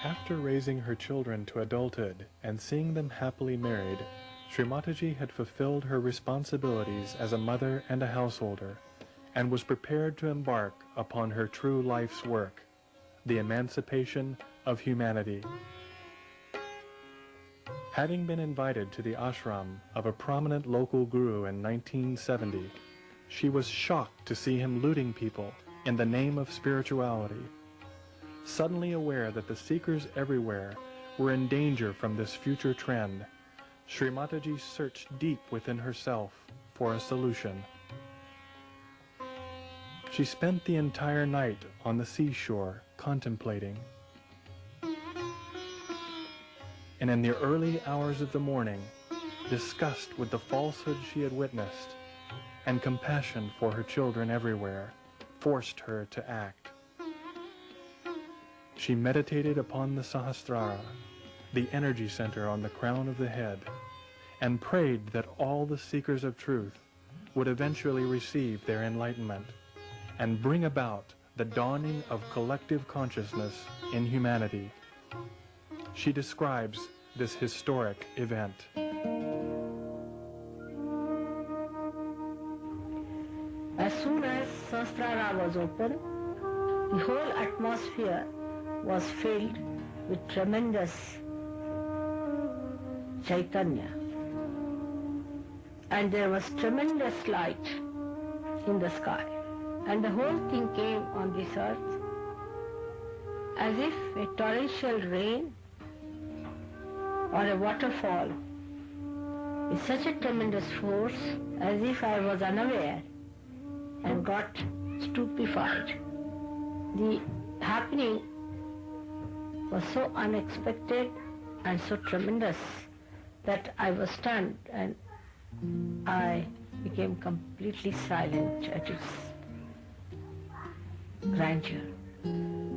After raising her children to adulthood and seeing them happily married, Shri Mataji had fulfilled her responsibilities as a mother and a householder, and was prepared to embark upon her true life's work, the emancipation of humanity. Having been invited to the ashram of a prominent local guru in 1970, she was shocked to see him looting people in the name of spirituality. Suddenly aware that the seekers everywhere were in danger from this future trend, Shri Mataji searched deep within herself for a solution. She spent the entire night on the seashore contemplating. And in the early hours of the morning, disgust with the falsehood she had witnessed and compassion for her children everywhere forced her to act. She meditated upon the Sahasrara, the energy center on the crown of the head, and prayed that all the seekers of truth would eventually receive their enlightenment and bring about the dawning of collective consciousness in humanity. She describes this historic event. As soon as Sahasrara was open, the whole atmosphere was filled with tremendous Chaitanya. And there was tremendous light in the sky. And the whole thing came on this earth as if a torrential rain or a waterfall with such a tremendous force, as if I was unaware and got stupefied. The happening was so unexpected and so tremendous that I was stunned and I became completely silent at its grandeur.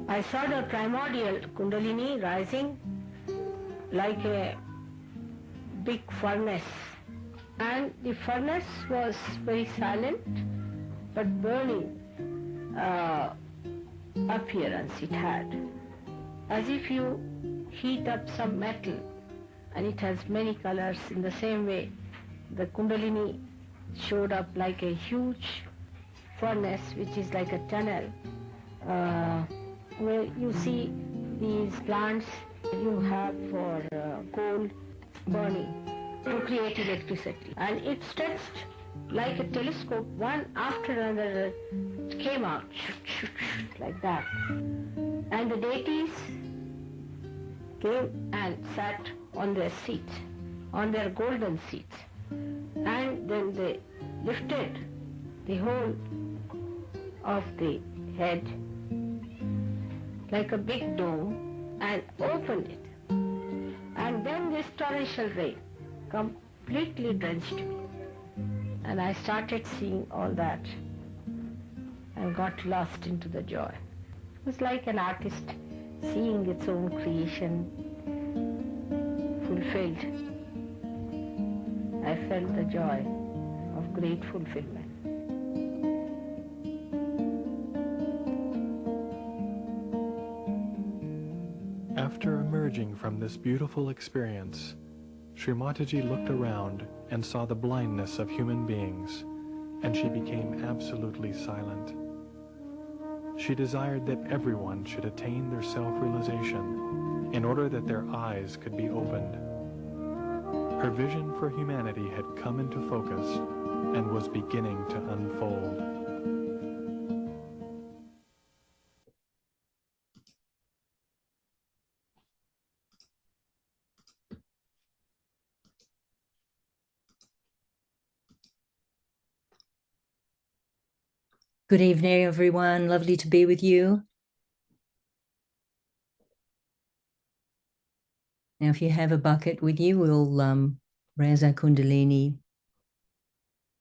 I saw the primordial Kundalini rising like a big furnace, and the furnace was very silent but burning appearance it had, as if you heat up some metal and it has many colors. In the same way, the Kundalini showed up like a huge furnace, which is like a tunnel, where you see these plants you have for coal burning to create electricity. And it stretched like a telescope, one after another. It came out like that. And the deities came and sat on their seats, on their golden seats. And then they lifted the whole of the head like a big dome and opened it. And then this torrential rain completely drenched me. And I started seeing all that and got lost into the joy. It was like an artist seeing its own creation fulfilled. I felt the joy of great fulfillment. After emerging from this beautiful experience, Shri Mataji looked around and saw the blindness of human beings, and she became absolutely silent. She desired that everyone should attain their self-realization in order that their eyes could be opened. Her vision for humanity had come into focus and was beginning to unfold. Good evening, everyone. Lovely to be with you. Now, if you have a bucket with you, we'll raise our Kundalini,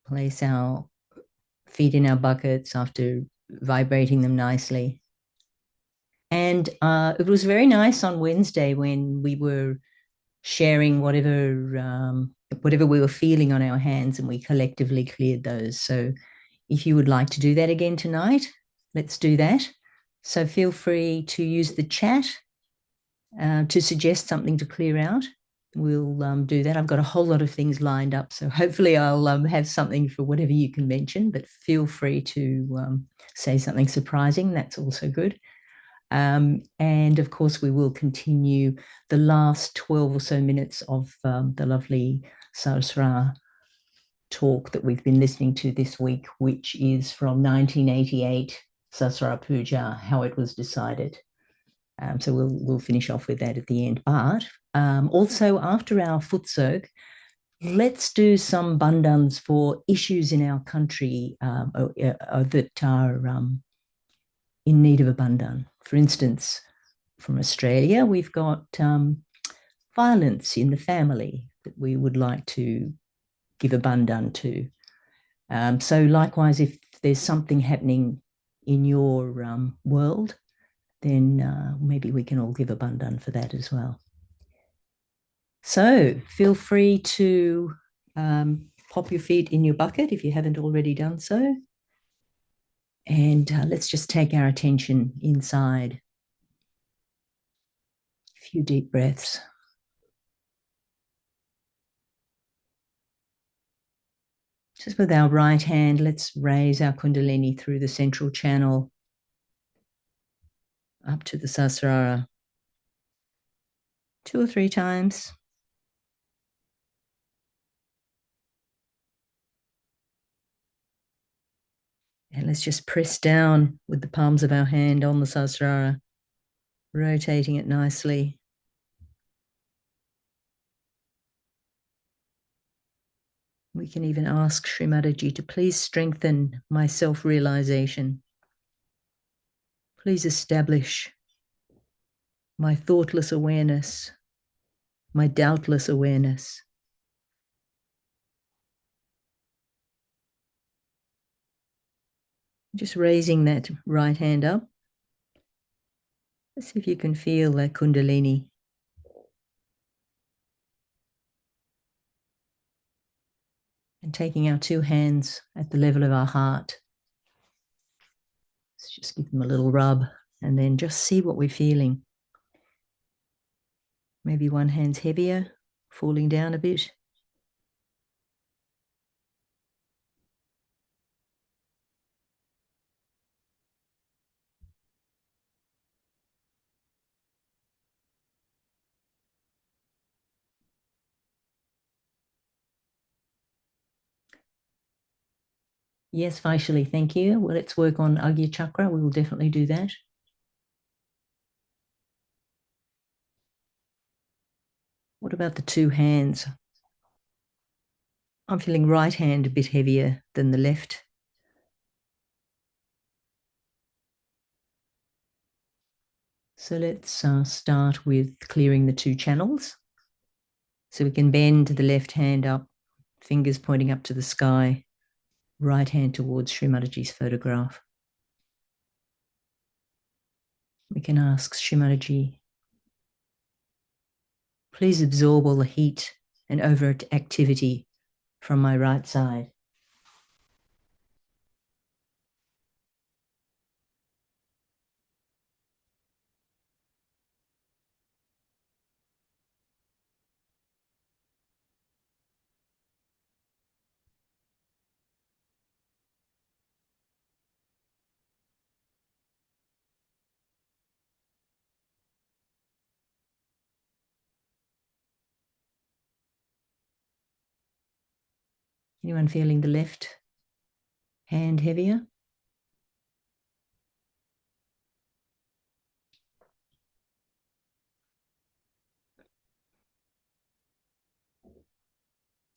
place our feet in our buckets after vibrating them nicely. And it was very nice on Wednesday when we were sharing whatever we were feeling on our hands, and we collectively cleared those. So if you would like to do that again tonight, let's do that. So feel free to use the chat to suggest something to clear out. We'll do that. I've got a whole lot of things lined up, so hopefully I'll have something for whatever you can mention, but feel free to say something surprising. That's also good. And of course, we will continue the last 12 or so minutes of the lovely Sahasrara talk that we've been listening to this week, which is from 1988, Sahasrara Puja, how it was decided. So we'll finish off with that at the end. But also after our foot soak, let's do some bandhans for issues in our country that are in need of a bandhan. For instance, from Australia, we've got violence in the family that we would like to give a bandhan to. So likewise, if there's something happening in your world, then maybe we can all give a bandhan for that as well. So feel free to pop your feet in your bucket if you haven't already done so. And let's just take our attention inside. A few deep breaths. Just with our right hand, let's raise our Kundalini through the central channel up to the Sahasrara 2 or 3 times. And let's just press down with the palms of our hand on the Sahasrara, rotating it nicely. We can even ask Shri Mataji to please strengthen my self-realization. Please establish my thoughtless awareness, my doubtless awareness. Just raising that right hand up. Let's see if you can feel that Kundalini. And taking our 2 hands at the level of our heart. Let's just give them a little rub and then just see what we're feeling. Maybe one hand's heavier, falling down a bit. Yes, Vaishali, thank you. Well, let's work on Agya Chakra. We will definitely do that. What about the 2 hands? I'm feeling right hand a bit heavier than the left. So let's start with clearing the 2 channels. So we can bend the left hand up, fingers pointing up to the sky, right hand towards Shri Mataji's photograph. We can ask Shri Mataji, please absorb all the heat and overactivity from my right side. Anyone feeling the left hand heavier?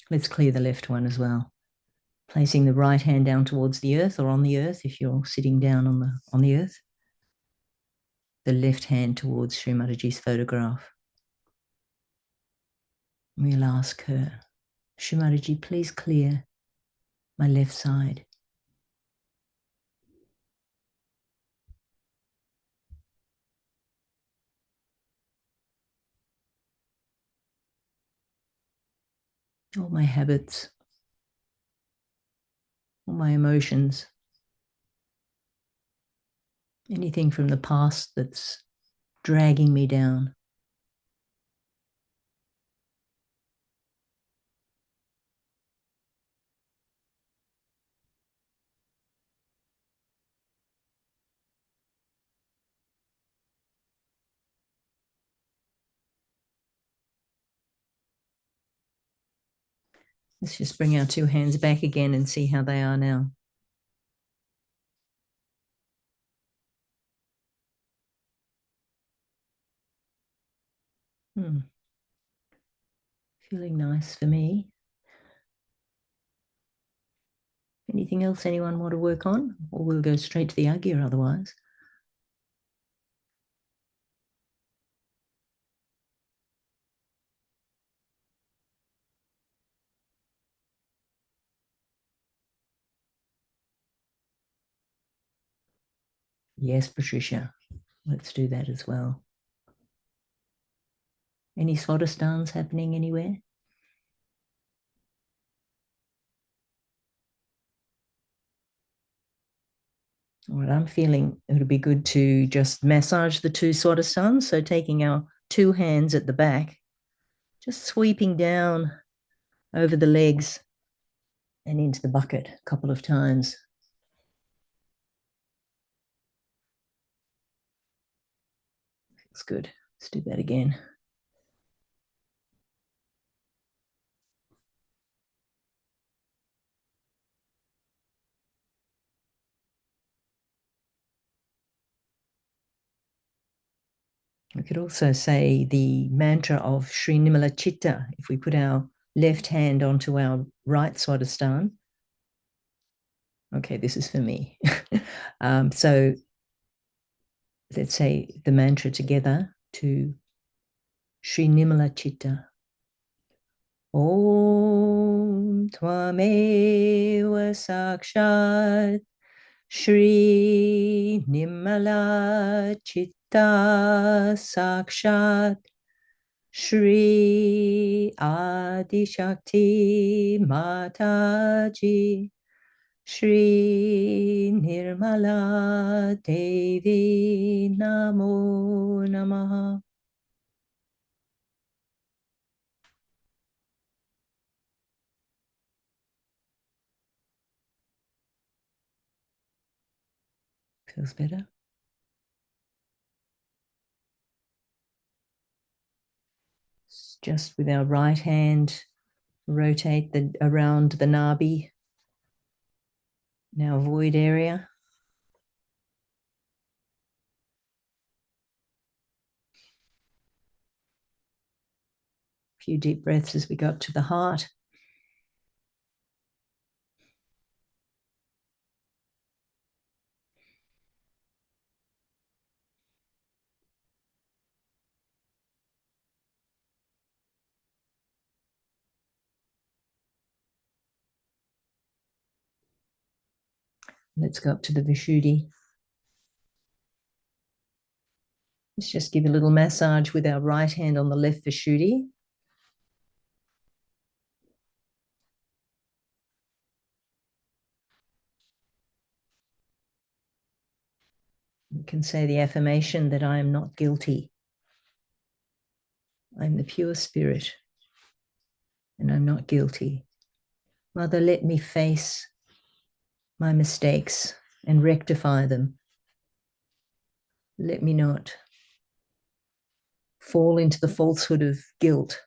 Let's clear the left one as well. Placing the right hand down towards the earth or on the earth if you're sitting down on the earth. The left hand towards Shri Mataji's photograph. We'll ask her, Shri Mataji, please clear my left side. All my habits, all my emotions, anything from the past that's dragging me down. Let's just bring our two hands back again and see how they are now. Feeling nice for me. Anything else anyone want to work on? Or we'll go straight to the Agya otherwise. Yes, Patricia. Let's do that as well. Any Swadhisthans happening anywhere? All right, I'm feeling it would be good to just massage the two Swadhisthans. So taking our two hands at the back, just sweeping down over the legs and into the bucket a couple of times. Feels good. Let's do that again. We could also say the mantra of Shri Chitta if we put our left hand onto our right Swadhisthana. Okay, this is for me. So let's say the mantra together to Shri Chitta. Om Tvameva Sakshat Shri Chitta Sakshat Shri Adi Shakti Mataji Shri Nirmala Devi Namo Namaha. Feels better. Just with our right hand, rotate around the nabi, now void area. A few deep breaths as we go up to the heart. Let's go up to the Vishuddhi. Let's just give a little massage with our right hand on the left Vishuddhi. You can say the affirmation that I am not guilty. I'm the pure spirit and I'm not guilty. Mother, let me face my mistakes and rectify them. Let me not fall into the falsehood of guilt.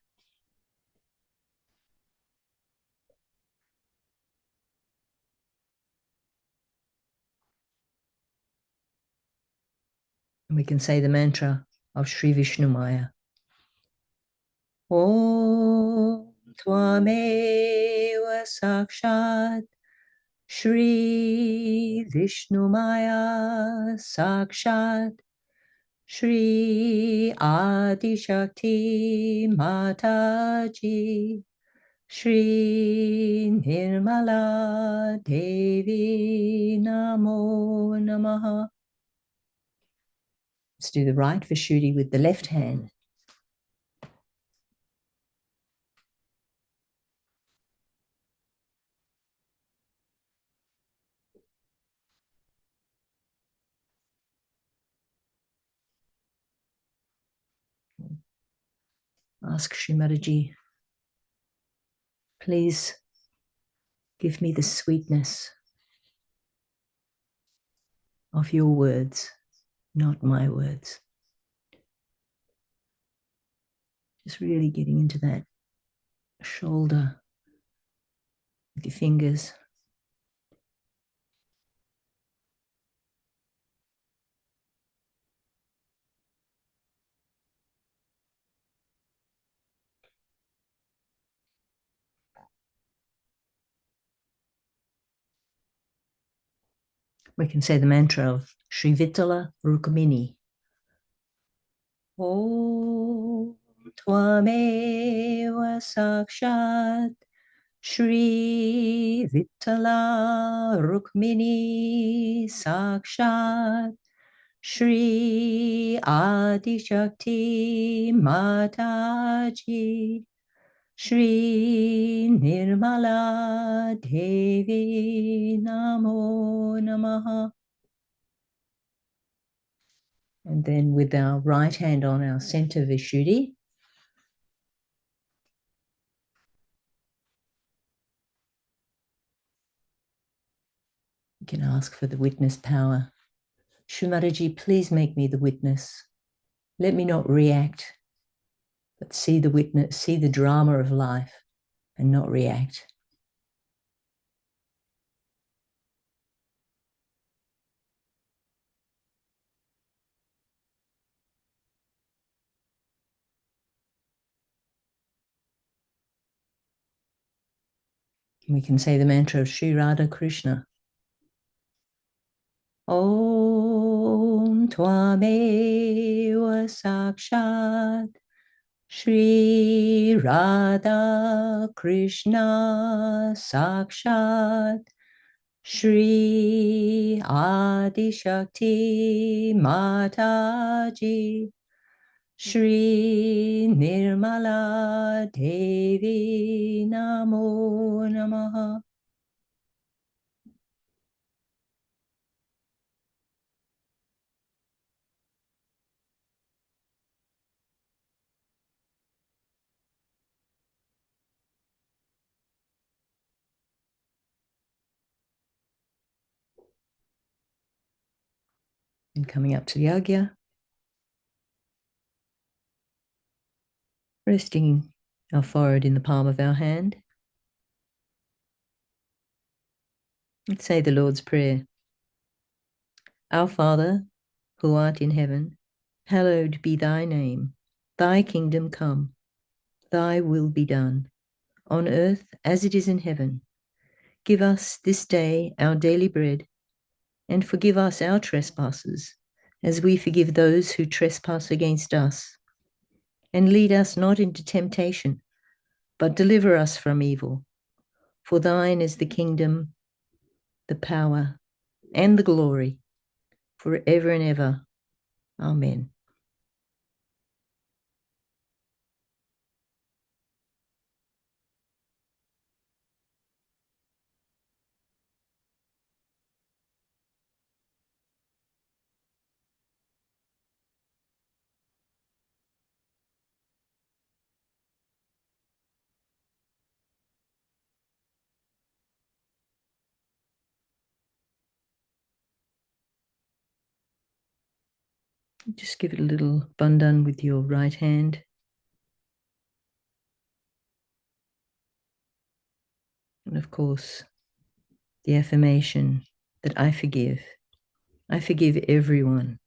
And we can say the mantra of Sri Vishnu Maya. Om Tvameva Sakshat Shri Vishnu Maya Sakshat Shri Adi Shakti Mataji Shri Nirmala Devi Namo Namaha. Let's do the right Vishuddhi with the left hand. Ask Shri Mataji, please give me the sweetness of your words, not my words. Just really getting into that shoulder with your fingers. We can say the mantra of Shri Vittala Rukmini. Om Tvameva Sakshat Shri Vittala Rukmini Sakshat Shri Adi Shakti Mataji Shri Nirmala Devi Namo Namaha. And then with our right hand on our center Vishuddhi, we can ask for the witness power. Shri Mataji, please make me the witness. Let me not react, but see the witness, see the drama of life and not react. We can say the mantra of Sri Radha Krishna. Om Tvameva Sakshat Shri Radha Krishna Sakshat Shri Adi Shakti Mataji Shri Nirmala Devi Namo Namaha. And coming up to the Agya, resting our forehead in the palm of our hand. Let's say the Lord's Prayer. Our Father, who art in heaven, hallowed be thy name. Thy kingdom come, thy will be done, on earth as it is in heaven. Give us this day our daily bread, and forgive us our trespasses, as we forgive those who trespass against us. And lead us not into temptation, but deliver us from evil. For thine is the kingdom, the power, and the glory, forever and ever. Amen. Just give it a little bandhan with your right hand. And of course, the affirmation that I forgive everyone,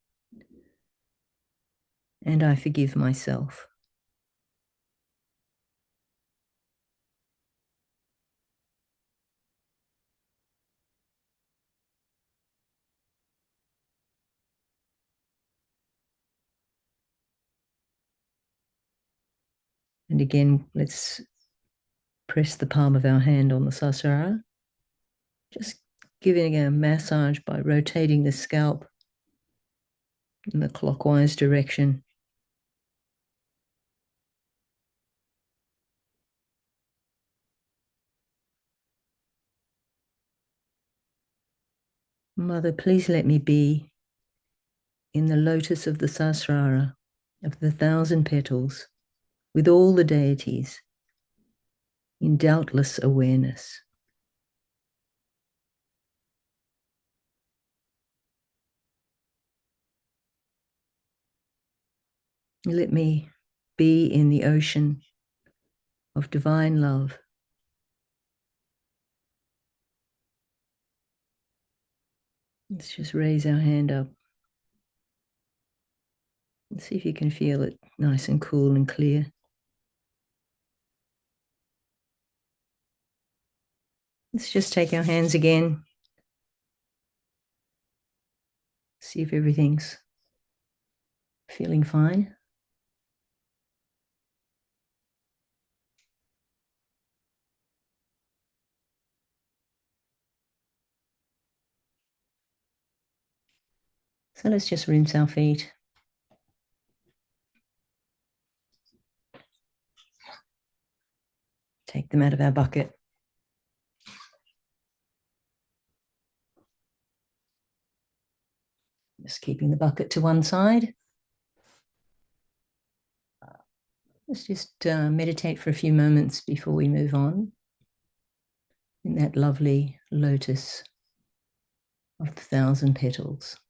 and I forgive myself. And again, let's press the palm of our hand on the Sahasrara, just giving a massage by rotating the scalp in the clockwise direction. Mother, please let me be in the lotus of the Sahasrara, of the 1,000 petals, with all the deities, in doubtless awareness. Let me be in the ocean of divine love, Let's just raise our hand up and see if you can feel it nice and cool and clear. Let's just take our hands again. See if everything's feeling fine. So let's just rinse our feet. Take them out of our bucket. Just keeping the bucket to one side. Let's just meditate for a few moments before we move on in that lovely lotus of the 1,000 petals.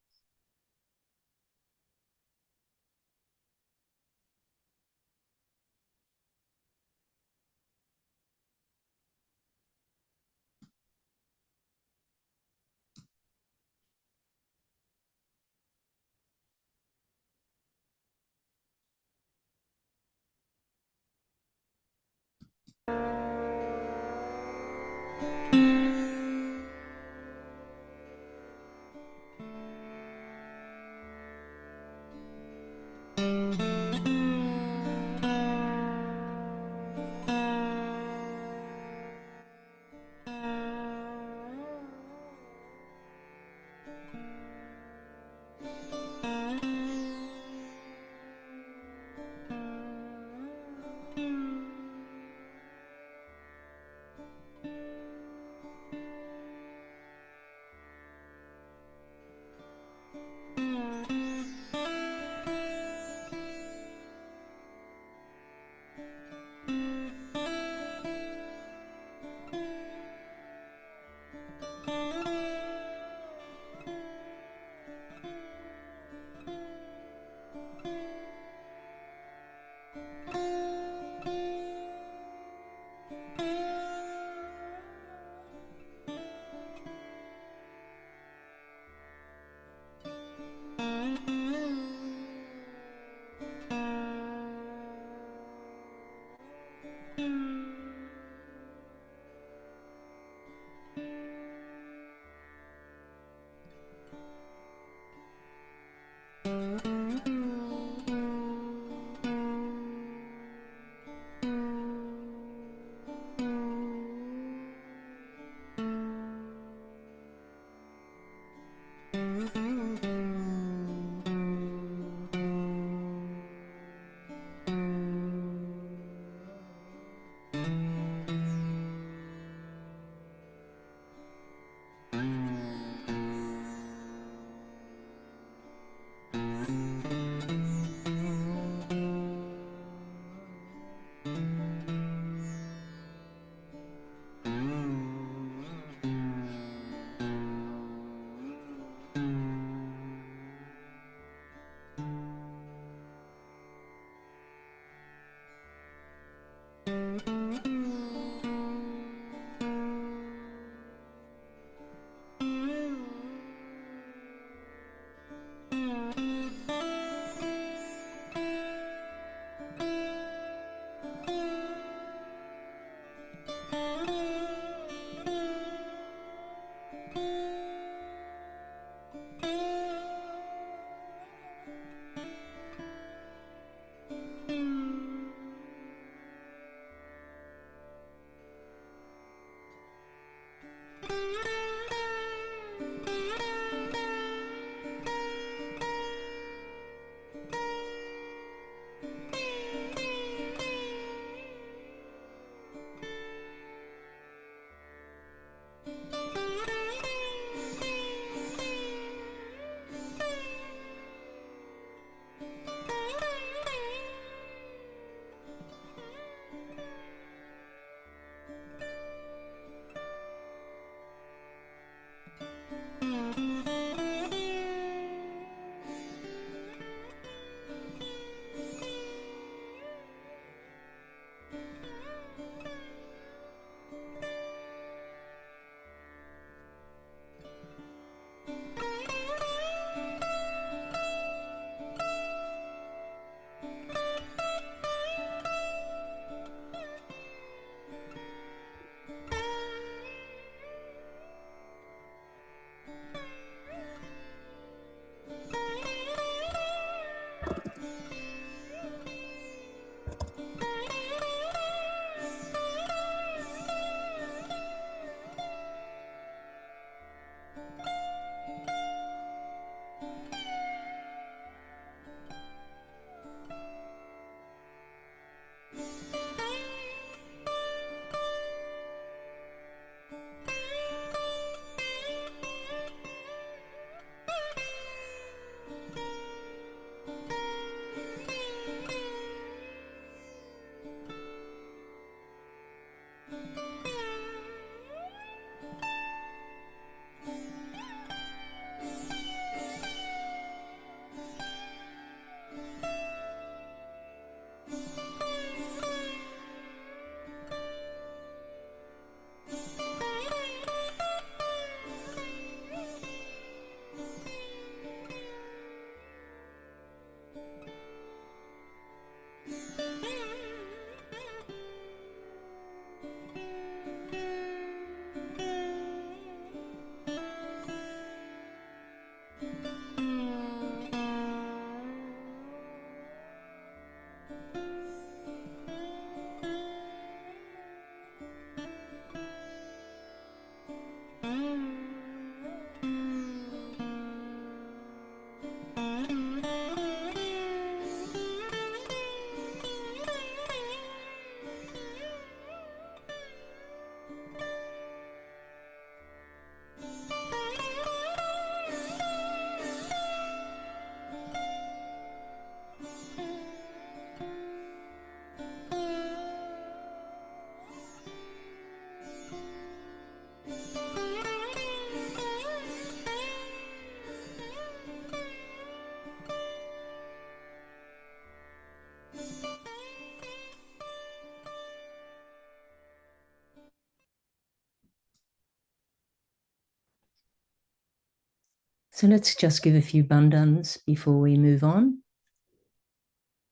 So let's just give a few bandhans before we move on.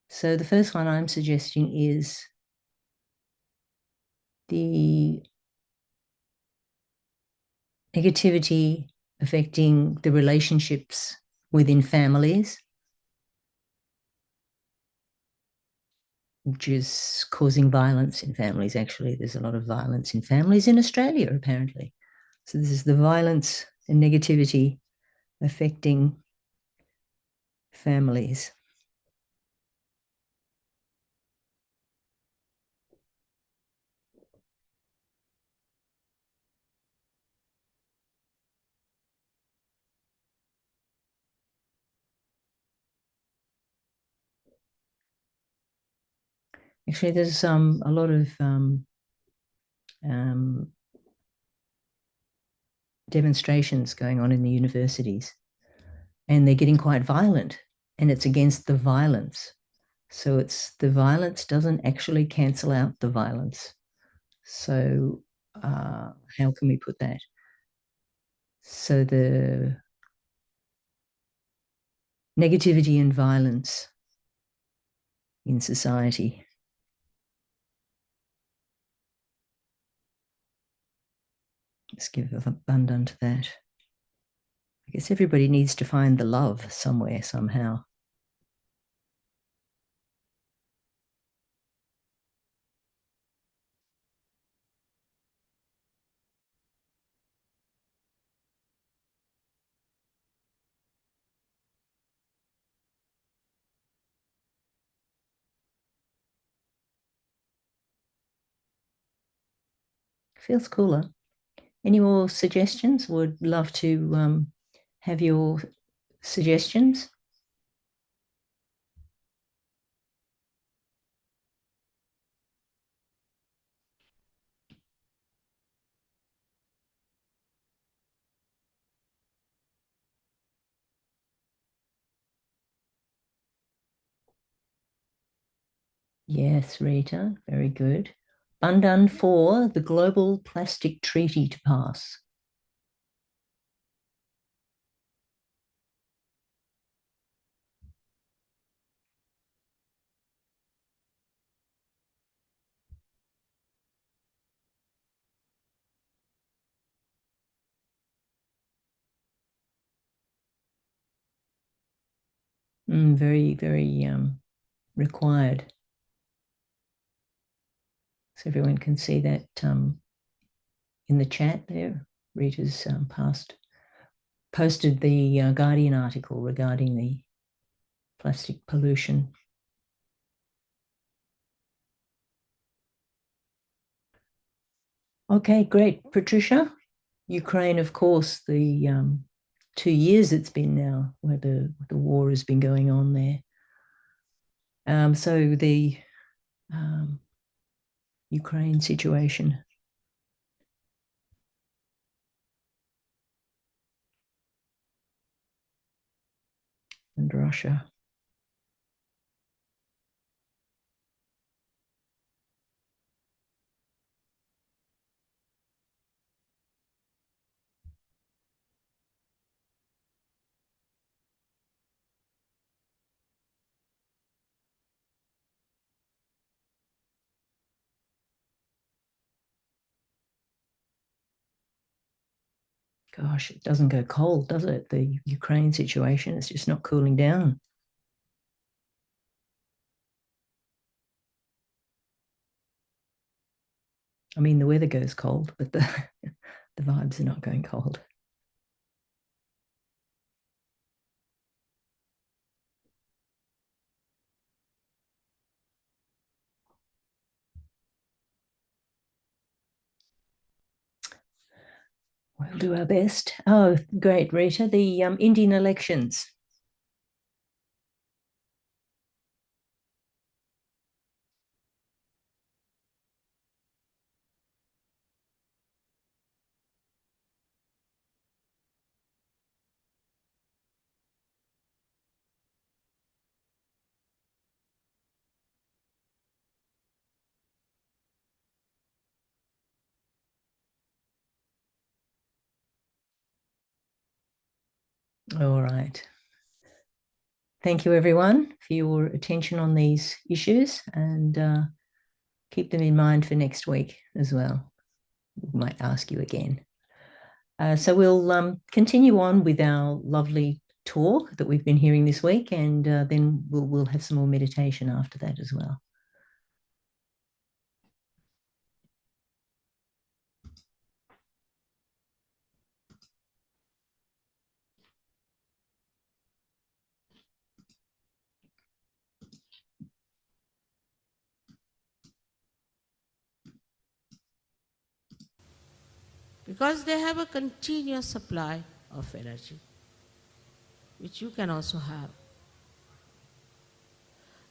So the first one I'm suggesting is the negativity affecting the relationships within families, which is causing violence in families. Actually, there's a lot of violence in families in Australia, apparently. So this is the violence and negativity affecting families. Actually, there's a lot of demonstrations going on in the universities, and they're getting quite violent, and it's against the violence. So it's the violence doesn't actually cancel out the violence. So how can we put that? So the negativity and violence in society. Let's give a bandhan to that. I guess everybody needs to find the love somewhere, somehow. Feels cooler. Any more suggestions? Would love to have your suggestions. Yes, Rita, very good. Undone 4, the Global Plastic Treaty to pass. Very, very required. So everyone can see that in the chat there. Rita's posted the Guardian article regarding the plastic pollution. Okay, great. Patricia, Ukraine, of course, the 2 years it's been now where the war has been going on there. So the Ukraine situation. And Russia. Gosh, it doesn't go cold, does it? The Ukraine situation is just not cooling down. I mean, the weather goes cold, but the vibes are not going cold. We'll do our best. Oh, great, Rita. The Indian elections. All right. Thank you, everyone, for your attention on these issues, and keep them in mind for next week as well. We might ask you again. So we'll continue on with our lovely talk that we've been hearing this week, and then we'll have some more meditation after that as well. Because they have a continuous supply of energy, which you can also have.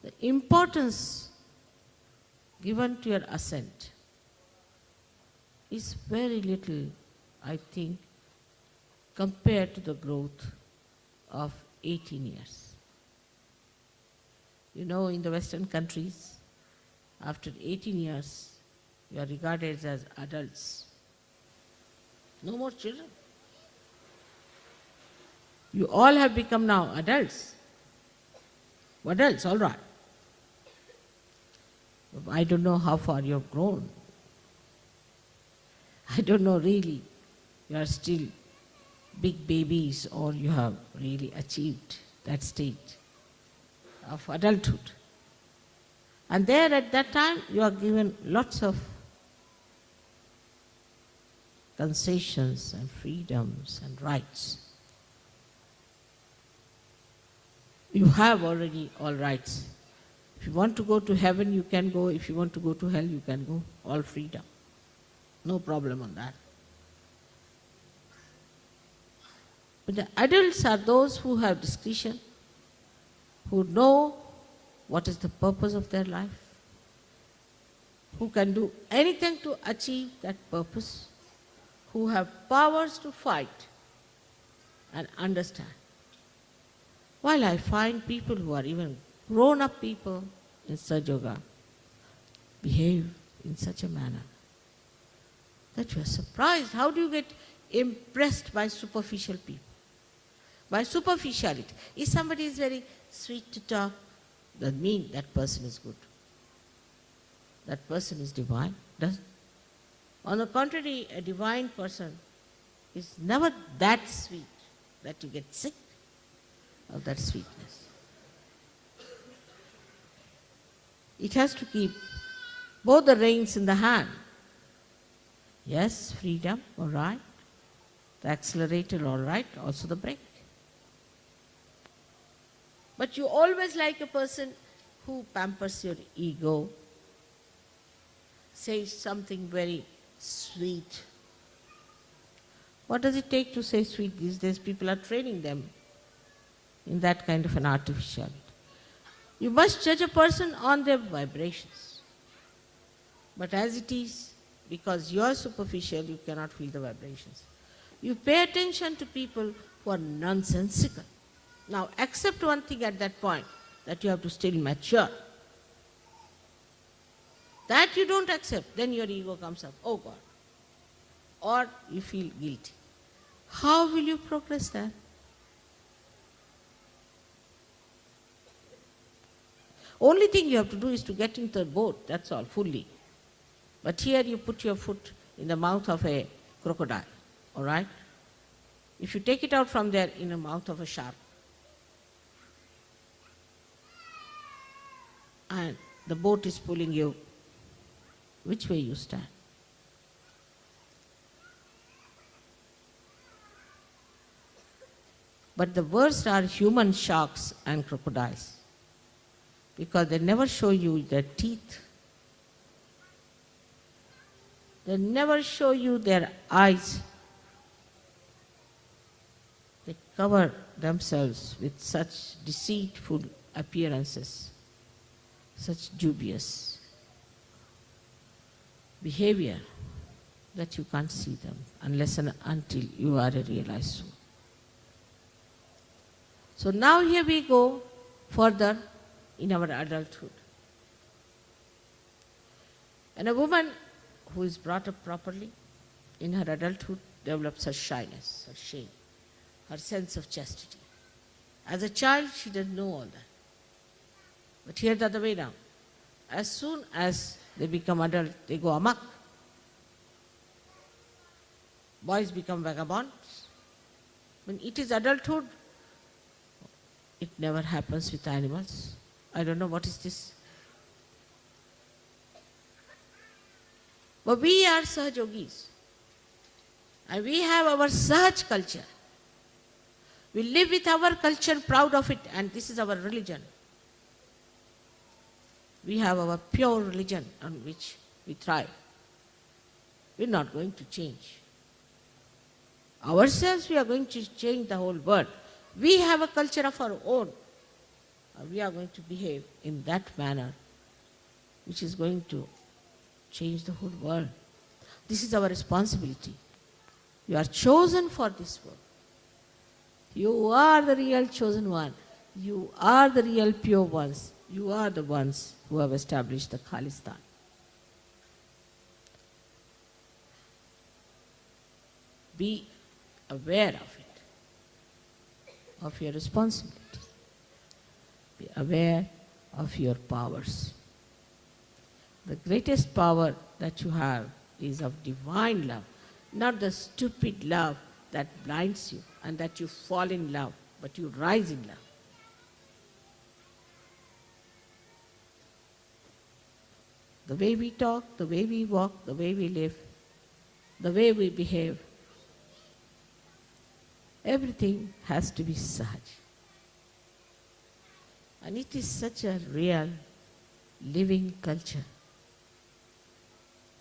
The importance given to your ascent is very little, I think, compared to the growth of 18 years. You know, in the Western countries, after 18 years, you are regarded as adults. No more children. You all have become now adults. Adults, all right. I don't know how far you have grown. I don't know really. You are still big babies or you have really achieved that state of adulthood. And there at that time you are given lots of concessions and freedoms and rights. You have already all rights. If you want to go to heaven, you can go. If you want to go to hell, you can go. All freedom. No problem on that. But the adults are those who have discretion, who know what is the purpose of their life, who can do anything to achieve that purpose, who have powers to fight and understand. While I find people who are even grown-up people in Sahaja Yoga behave in such a manner that you are surprised. How do you get impressed by superficial people? By superficiality. If somebody is very sweet to talk, doesn't mean that person is good. That person is divine. Doesn't. On the contrary, a divine person is never that sweet that you get sick of that sweetness. It has to keep both the reins in the hand. Yes, freedom, all right. The accelerator, all right. Also the brake. But you always like a person who pampers your ego, says something very sweet. What does it take to say sweet these days? People are training them in that kind of an artificiality. You must judge a person on their vibrations. But as it is, because you are superficial, you cannot feel the vibrations. You pay attention to people who are nonsensical. Now, accept one thing at that point, that you have to still mature. That you don't accept, then your ego comes up, oh God. Or you feel guilty. How will you progress there? Only thing you have to do is to get into the boat, that's all, fully. But here you put your foot in the mouth of a crocodile, all right? If you take it out from there in the mouth of a shark, and the boat is pulling you, which way you stand? But the worst are human sharks and crocodiles, because they never show you their teeth. They never show you their eyes. They cover themselves with such deceitful appearances, such dubious behavior that you can't see them unless and until you are a realized soul. So now here we go further in our adulthood. And a woman who is brought up properly in her adulthood develops her shyness, her shame. her sense of chastity. As a child, she didn't know all that. But here the other way now. As soon as they become adult, they go amok. Boys become vagabonds. When it is adulthood, it never happens with animals. I don't know what is this. But we are Sahaja Yogis. And we have our Sahaj culture. We live with our culture, proud of it, and this is our religion. We have our pure religion on which we thrive. We're not going to change. Ourselves, we are going to change the whole world. We have a culture of our own. We are going to behave in that manner which is going to change the whole world. This is our responsibility. You are chosen for this work. You are the real chosen one. You are the real pure ones. You are the ones who have established the Khalistan. Be aware of it, of your responsibilities. Be aware of your powers. The greatest power that you have is of divine love, not the stupid love that blinds you and that you fall in love, but you rise in love. The way we talk, the way we walk, the way we live, the way we behave, everything has to be Sahaj. And it is such a real, living culture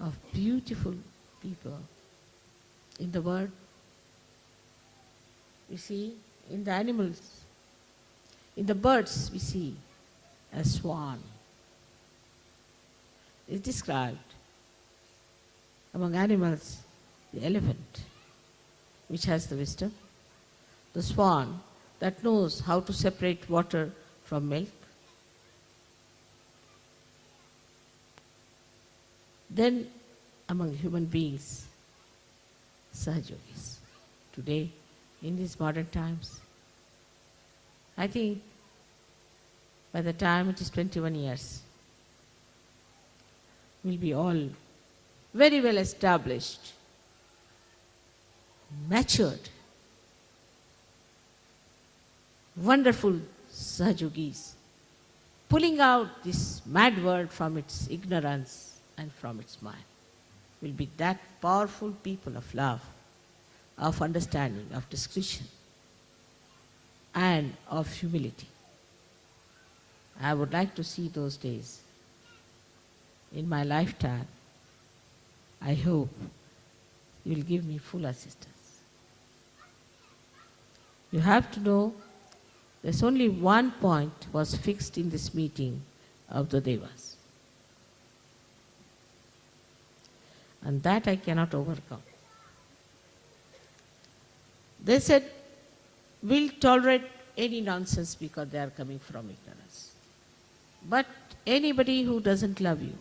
of beautiful people in the world. We see in the animals, in the birds we see a swan. Is described among animals, the elephant, which has the wisdom, the swan that knows how to separate water from milk. Then among human beings, Sahaja Yogis. Today, in these modern times, I think by the time it is 21 years, we'll be all very well established, matured, wonderful Sahaja Yogis, pulling out this mad world from its ignorance and from its mind. We'll be that powerful people of love, of understanding, of discretion, and of humility. I would like to see those days in my lifetime. I hope you will give me full assistance. You have to know there's only one point was fixed in this meeting of the Devas. And that I cannot overcome. They said, we'll tolerate any nonsense because they are coming from ignorance. But anybody who doesn't love you,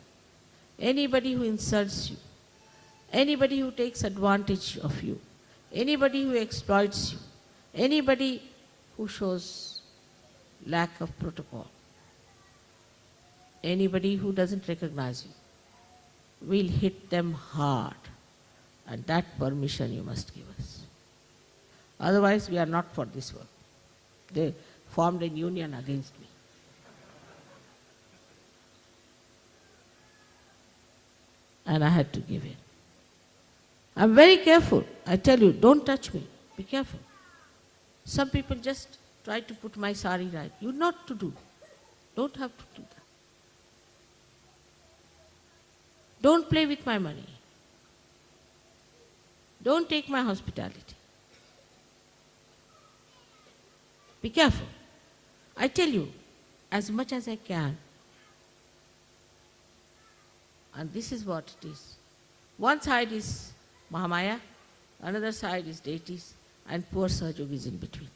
anybody who insults you, anybody who takes advantage of you, anybody who exploits you, anybody who shows lack of protocol, anybody who doesn't recognize you, we'll hit them hard. And that permission you must give us. Otherwise, we are not for this work. They formed a union against me. And I had to give in. I'm very careful. I tell you, don't touch me. Be careful. Some people just try to put my sari right. You're not to do. Don't have to do that. Don't play with my money. Don't take my hospitality. Be careful. I tell you, as much as I can. And this is what it is. One side is Mahamaya, another side is deities, and poor Sahaja Yogis in between.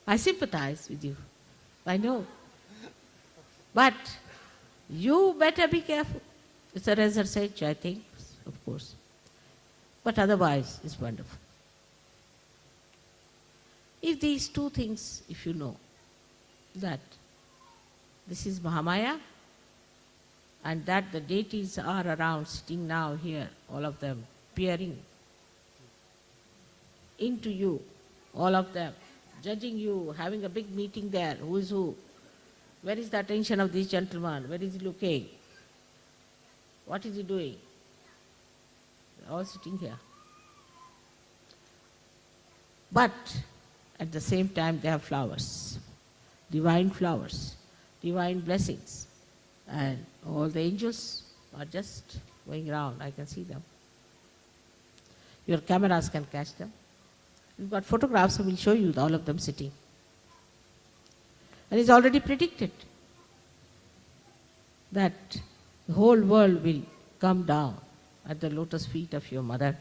I sympathize with you. I know. But you better be careful. It's a research, I think. of course. But otherwise, it's wonderful. If these two things, if you know, that this is Mahamaya, and that the deities are around, sitting now here, all of them, peering into you, all of them, judging you, having a big meeting there, who is who, where is the attention of this gentleman, where is he looking, what is he doing? They're all sitting here. But at the same time they have flowers, divine blessings, and all the angels are just going around. I can see them. Your cameras can catch them. We've got photographs, so we'll show you all of them sitting. And it's already predicted that the whole world will come down at the lotus feet of your mother,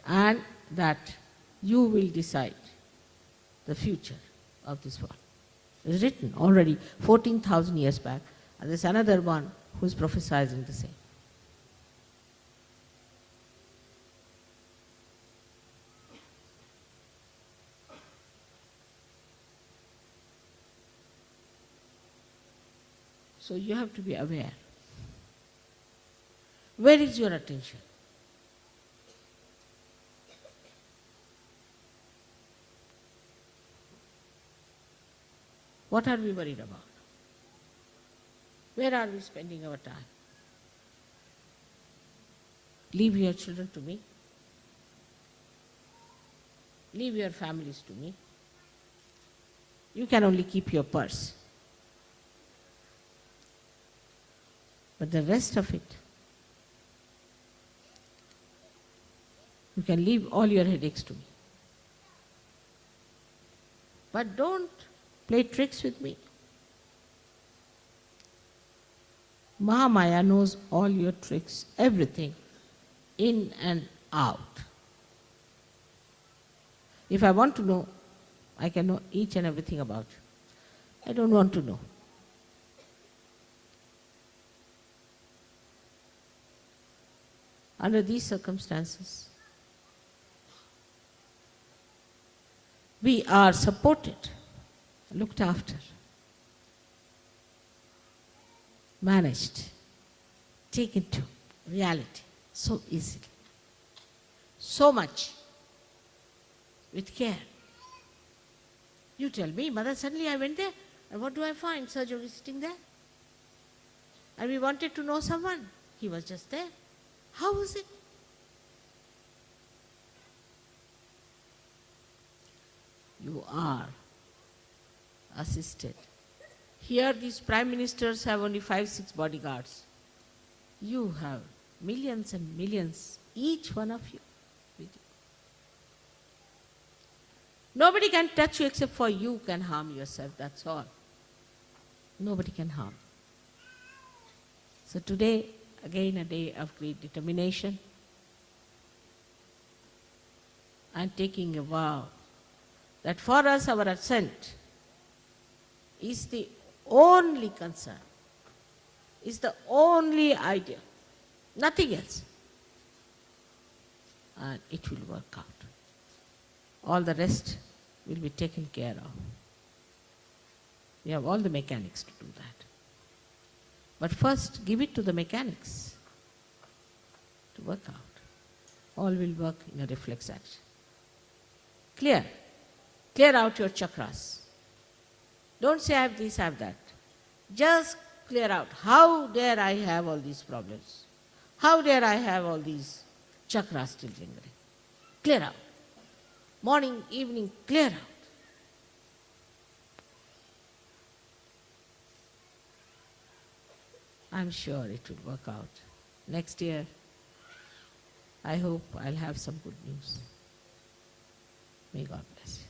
and that you will decide the future of this world. It's written already 14,000 years back, and there's another one who's prophesizing the same. So you have to be aware. Where is your attention? What are we worried about? Where are we spending our time? Leave your children to me. Leave your families to me. You can only keep your purse. But the rest of it, you can leave all your headaches to me. But don't play tricks with me. Mahamaya knows all your tricks, everything, in and out. If I want to know, I can know each and everything about you. I don't want to know. Under these circumstances, we are supported, looked after, managed, taken to reality so easily, so much, with care. You tell me, Mother, suddenly I went there, and what do I find? Sahaja was sitting there. And we wanted to know someone. He was just there. How was it? You are assisted. Here these prime ministers have only 5-6 bodyguards. You have millions and millions, each one of you, with you. Nobody can touch you except for you can harm yourself, that's all. Nobody can harm. So today, again a day of great determination and taking a vow that for us our ascent is the only concern, is the only idea, nothing else. And it will work out. All the rest will be taken care of. We have all the mechanics to do that. But first, give it to the mechanics to work out. All will work in a reflex action. Clear. Clear out your chakras. Don't say I have this, I have that. Just clear out. How dare I have all these problems? How dare I have all these chakras still lingering? Clear out. Morning, evening, clear out. I'm sure it will work out. Next year, I hope I'll have some good news. May God bless you.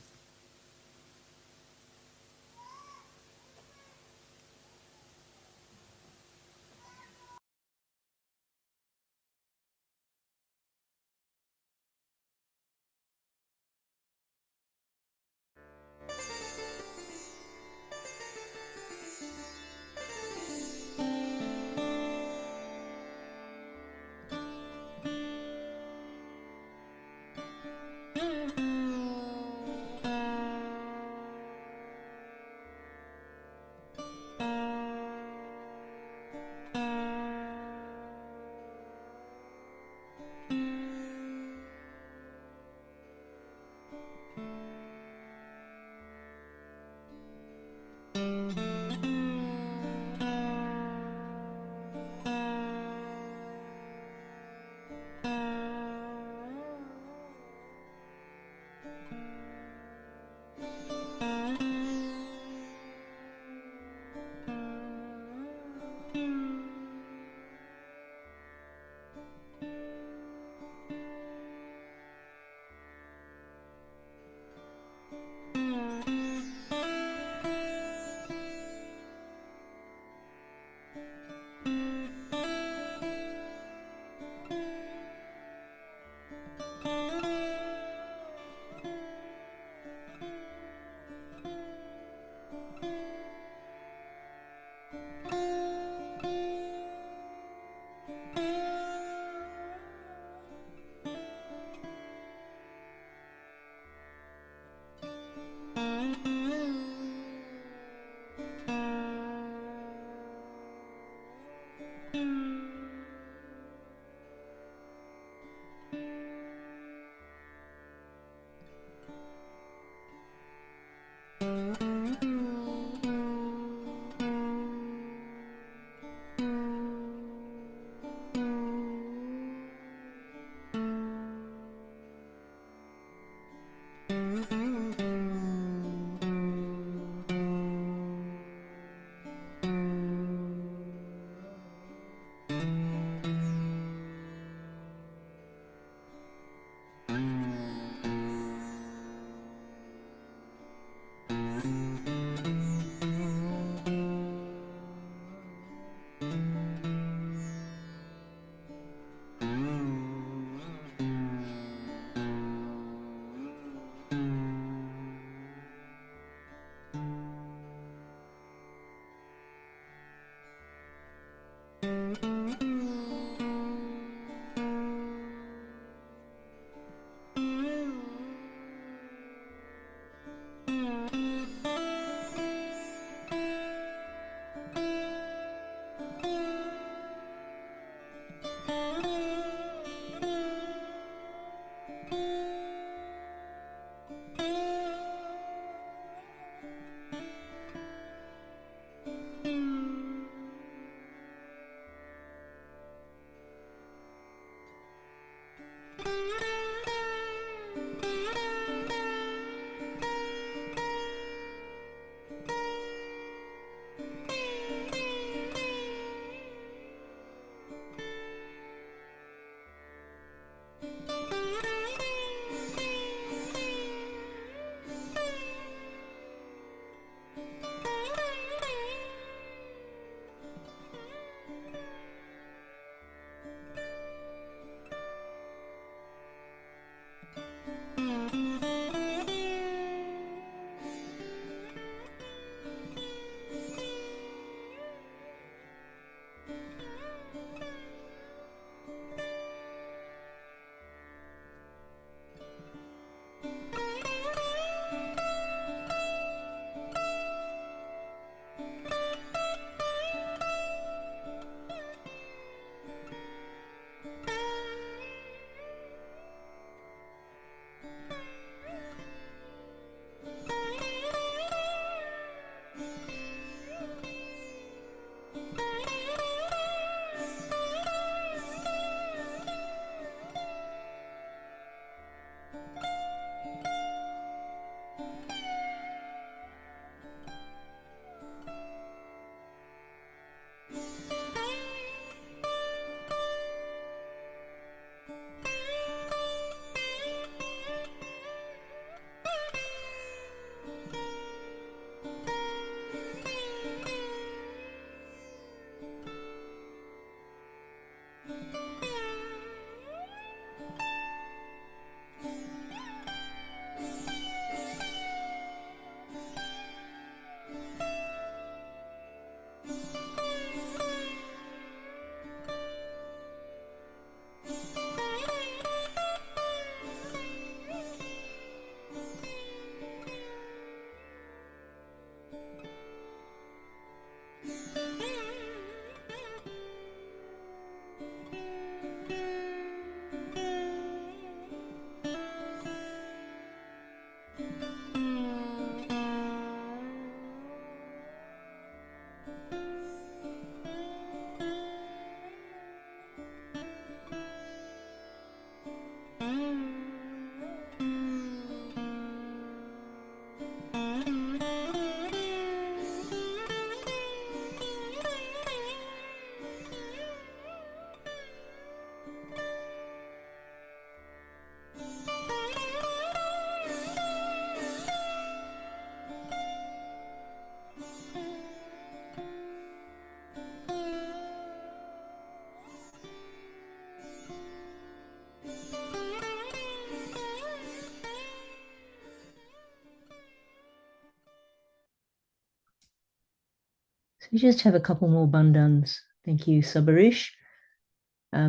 So we just have a couple more bandhans. Thank you, Sabarish.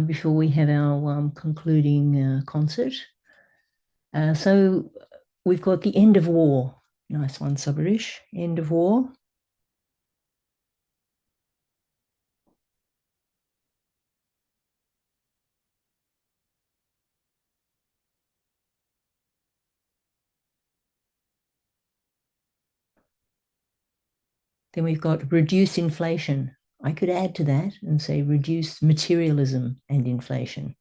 Before we have our concluding concert. So we've got the end of war. Nice one, Sabarish. End of war. Then we've got reduce inflation. I could add to that and say reduce materialism and inflation.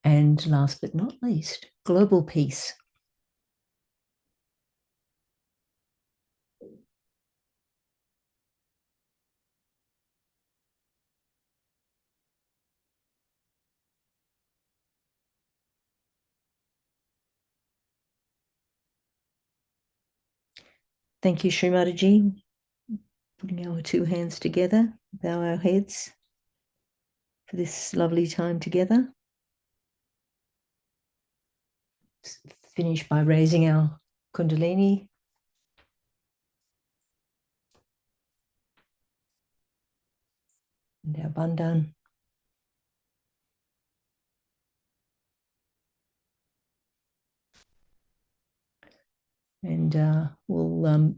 And last but not least, global peace. Thank you, Shri Mataji. Putting our two hands together, bow our heads for this lovely time together. Finish by raising our Kundalini. And our Bandhan. And we'll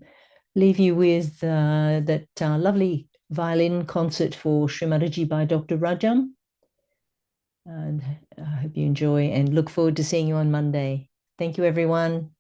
leave you with that lovely violin concert for Shri Mataji by Dr. Rajam. And I hope you enjoy and look forward to seeing you on Monday. Thank you, everyone.